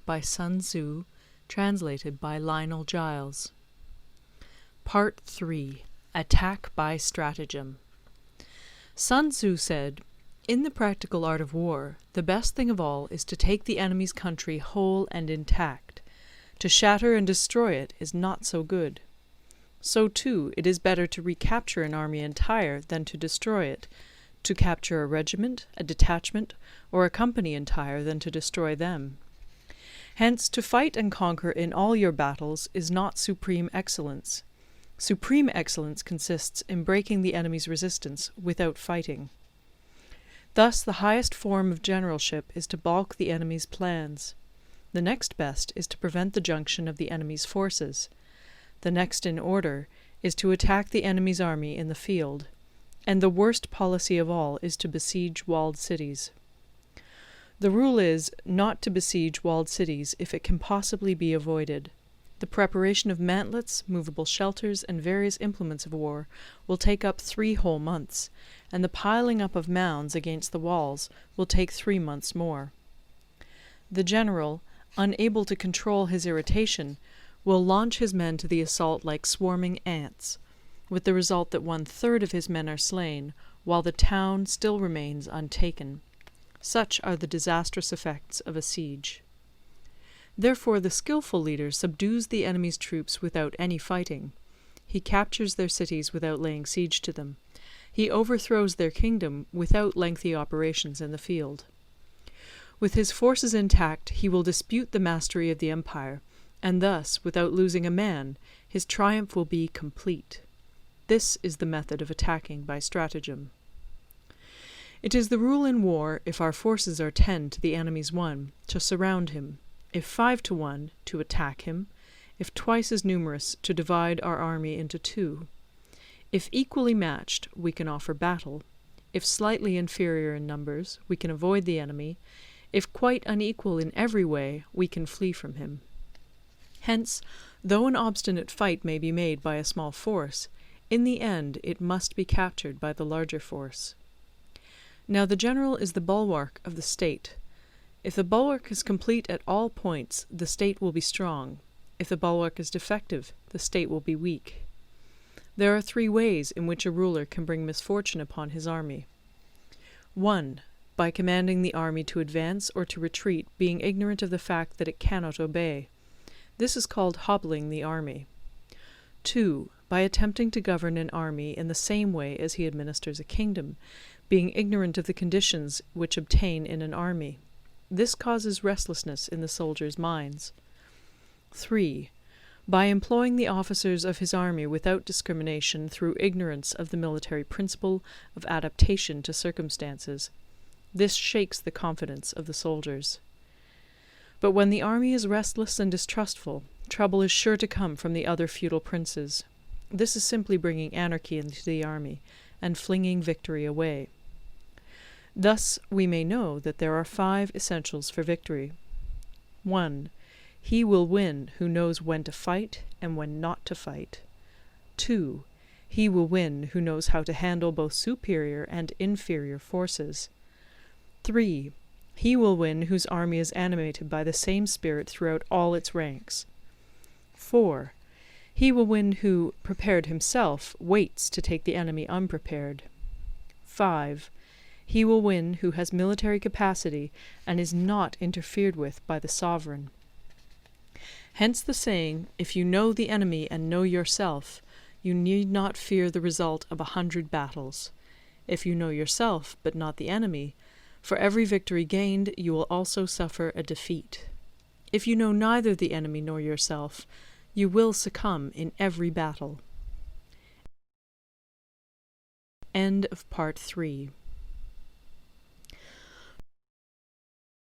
by Sun Tzu, translated by Lionel Giles. Part 3. Attack by Stratagem. Sun Tzu said, "In the practical art of war, the best thing of all is to take the enemy's country whole and intact. To shatter and destroy it is not so good. So, too, it is better to recapture an army entire than to destroy it, to capture a regiment, a detachment, or a company entire than to destroy them. Hence, to fight and conquer in all your battles is not supreme excellence. Supreme excellence consists in breaking the enemy's resistance without fighting. Thus, the highest form of generalship is to balk the enemy's plans. The next best is to prevent the junction of the enemy's forces. The next in order is to attack the enemy's army in the field. And the worst policy of all is to besiege walled cities. The rule is not to besiege walled cities if it can possibly be avoided. The preparation of mantlets, movable shelters, and various implements of war will take up 3 whole months, and the piling up of mounds against the walls will take 3 months more. The general, unable to control his irritation, will launch his men to the assault like swarming ants, with the result that 1/3 of his men are slain, while the town still remains untaken. Such are the disastrous effects of a siege. Therefore the skilful leader subdues the enemy's troops without any fighting. He captures their cities without laying siege to them. He overthrows their kingdom without lengthy operations in the field. With his forces intact, he will dispute the mastery of the empire, and thus, without losing a man, his triumph will be complete. This is the method of attacking by stratagem. It is the rule in war, if our forces are 10 to the enemy's 1, to surround him; if 5 to 1, to attack him; if twice as numerous, to divide our army into 2. If equally matched, we can offer battle; if slightly inferior in numbers, we can avoid the enemy; if quite unequal in every way, we can flee from him. Hence, though an obstinate fight may be made by a small force, in the end it must be captured by the larger force. Now the general is the bulwark of the state. If the bulwark is complete at all points, the state will be strong. If the bulwark is defective, the state will be weak. There are 3 ways in which a ruler can bring misfortune upon his army. 1. By commanding the army to advance or to retreat, being ignorant of the fact that it cannot obey. This is called hobbling the army. 2. By attempting to govern an army in the same way as he administers a kingdom, being ignorant of the conditions which obtain in an army. This causes restlessness in the soldiers' minds. 3. By employing the officers of his army without discrimination through ignorance of the military principle of adaptation to circumstances. This shakes the confidence of the soldiers. But when the army is restless and distrustful, trouble is sure to come from the other feudal princes. This is simply bringing anarchy into the army, and flinging victory away. Thus we may know that there are 5 essentials for victory. 1. He will win who knows when to fight and when not to fight. 2. He will win who knows how to handle both superior and inferior forces. 3. He will win whose army is animated by the same spirit throughout all its ranks. 4. He will win who, prepared himself, waits to take the enemy unprepared. 5. He will win who has military capacity and is not interfered with by the sovereign. Hence the saying, if you know the enemy and know yourself, you need not fear the result of 100 battles. If you know yourself, but not the enemy, for every victory gained you will also suffer a defeat. If you know neither the enemy nor yourself, you will succumb in every battle. End of Part 3.